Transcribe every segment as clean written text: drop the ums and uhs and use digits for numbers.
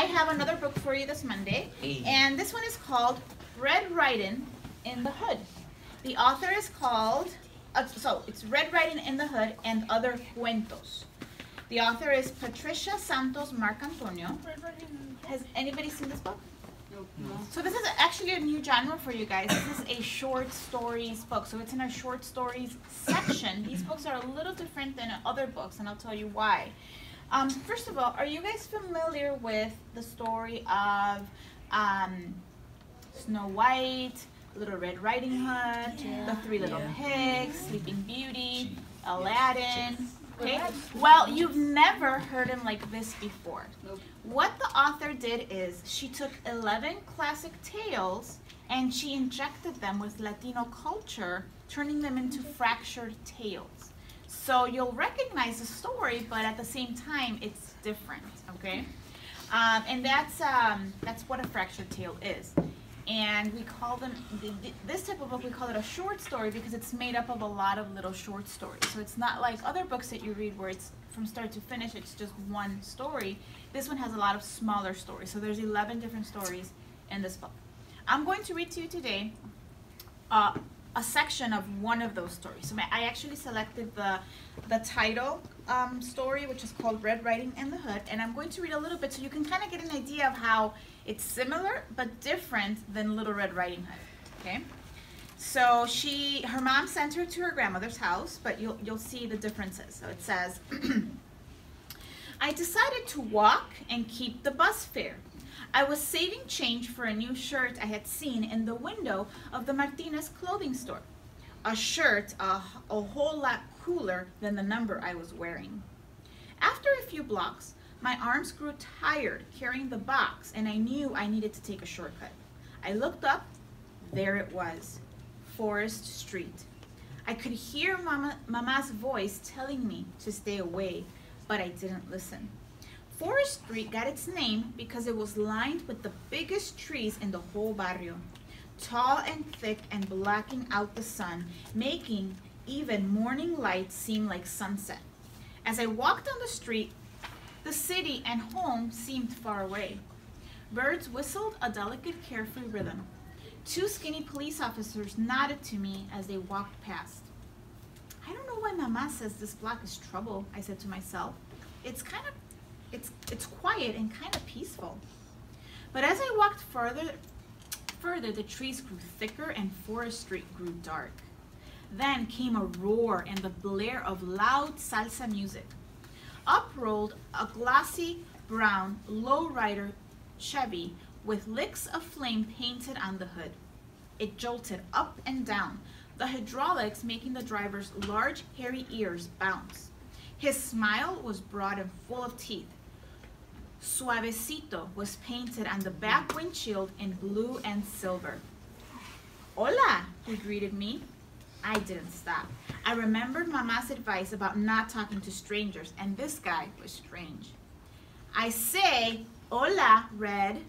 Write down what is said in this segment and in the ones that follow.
have another book for you this Monday, and this one is called Ridin in the Hood. The author is called, it's Ridin in the Hood and Other Cuentos. The author is Patricia Santos Marcantonio. Has anybody seen this book? No. So this is actually a new genre for you guys. This is a short stories book. So it's in our short stories section. These books are a little different than other books, and I'll tell you why. First of all, are you guys familiar with the story of Snow White, Little Red Riding Hood, The Three Little Pigs, Sleeping Beauty, Aladdin? Okay. Well, you've never heard him like this before. Nope. What the author did is she took 11 classic tales and she injected them with Latino culture, turning them into fractured tales. So you'll recognize the story, but at the same time, it's different. Okay, and that's what a fractured tale is. And we call them, this type of book, we call it a short story because it's made up of a lot of little short stories. So it's not like other books that you read where it's from start to finish, it's just one story. This one has a lot of smaller stories. So there's 11 different stories in this book. I'm going to read to you today a section of one of those stories. So I actually selected the title story, which is called Ridin in the Hood, and I'm going to read a little bit so you can kind of get an idea of how it's similar but different than Little Red Riding Hood. Okay, so her mom sent her to her grandmother's house, but you'll see the differences. So it says, I decided to walk and keep the bus fare. I was saving change for a new shirt I had seen in the window of the Martinez clothing store. A shirt a whole lot cooler than the number I was wearing. After a few blocks, my arms grew tired carrying the box and I knew I needed to take a shortcut. I looked up, there it was, Forest Street. I could hear Mama's voice telling me to stay away, but I didn't listen. Forest Street got its name because it was lined with the biggest trees in the whole barrio, tall and thick and blocking out the sun, making even morning light seem like sunset. As I walked down the street, the city and home seemed far away. Birds whistled a delicate, carefree rhythm. Two skinny police officers nodded to me as they walked past. I don't know why Mama says this block is trouble, I said to myself. It's quiet and kind of peaceful. But as I walked further, the trees grew thicker and Forest Street grew dark. Then came a roar and the blare of loud salsa music. Up rolled a glossy brown lowrider Chevy with licks of flame painted on the hood. It jolted up and down, the hydraulics making the driver's large hairy ears bounce. His smile was broad and full of teeth. Suavecito was painted on the back windshield in blue and silver. Hola, he greeted me. I didn't stop. I remembered Mama's advice about not talking to strangers, and this guy was strange. I say, hola, Red.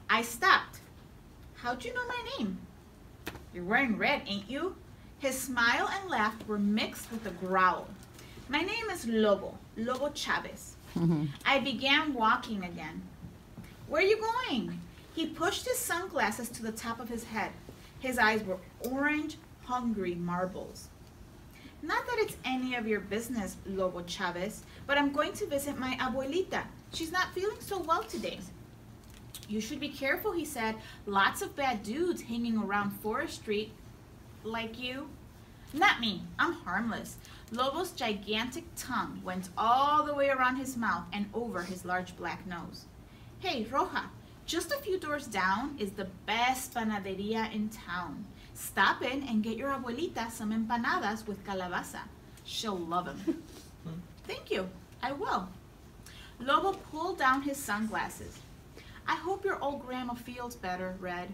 I stopped. How'd you know my name? You're wearing red, ain't you? His smile and laugh were mixed with a growl. My name is Lobo Chavez. I began walking again. Where are you going? He pushed his sunglasses to the top of his head. His eyes were orange, hungry marbles. Not that it's any of your business, Lobo Chavez, but I'm going to visit my abuelita. She's not feeling so well today. You should be careful, he said. Lots of bad dudes hanging around Forest Street. Like you? Not me. I'm harmless. Lobo's gigantic tongue went all the way around his mouth and over his large black nose. Hey, Roja, just a few doors down is the best panaderia in town. Stop in and get your abuelita some empanadas with calabaza. She'll love them. Thank you. I will. Lobo pulled down his sunglasses. I hope your old grandma feels better, Red.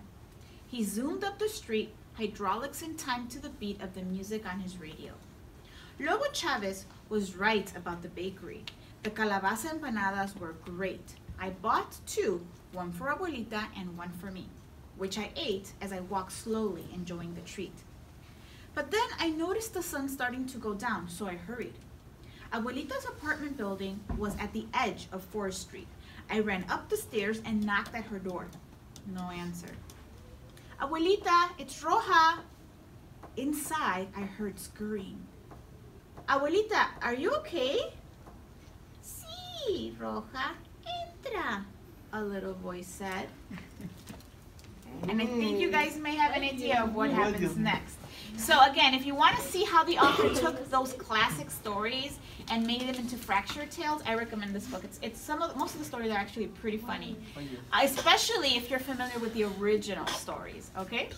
He zoomed up the street, hydraulics in time to the beat of the music on his radio. Lobo Chavez was right about the bakery. The calabaza empanadas were great. I bought two, one for Abuelita and one for me, which I ate as I walked slowly, enjoying the treat. But then I noticed the sun starting to go down, so I hurried. Abuelita's apartment building was at the edge of Forest Street. I ran up the stairs and knocked at her door. No answer. Abuelita, it's Roja. Inside, I heard scream. Abuelita, are you okay? Sí, Roja, entra, a little voice said. And I think you guys may have an idea of what happens next. So again, if you want to see how the author took those classic stories and made them into fractured tales, I recommend this book. It's most of the stories are actually pretty funny, especially if you're familiar with the original stories. Okay.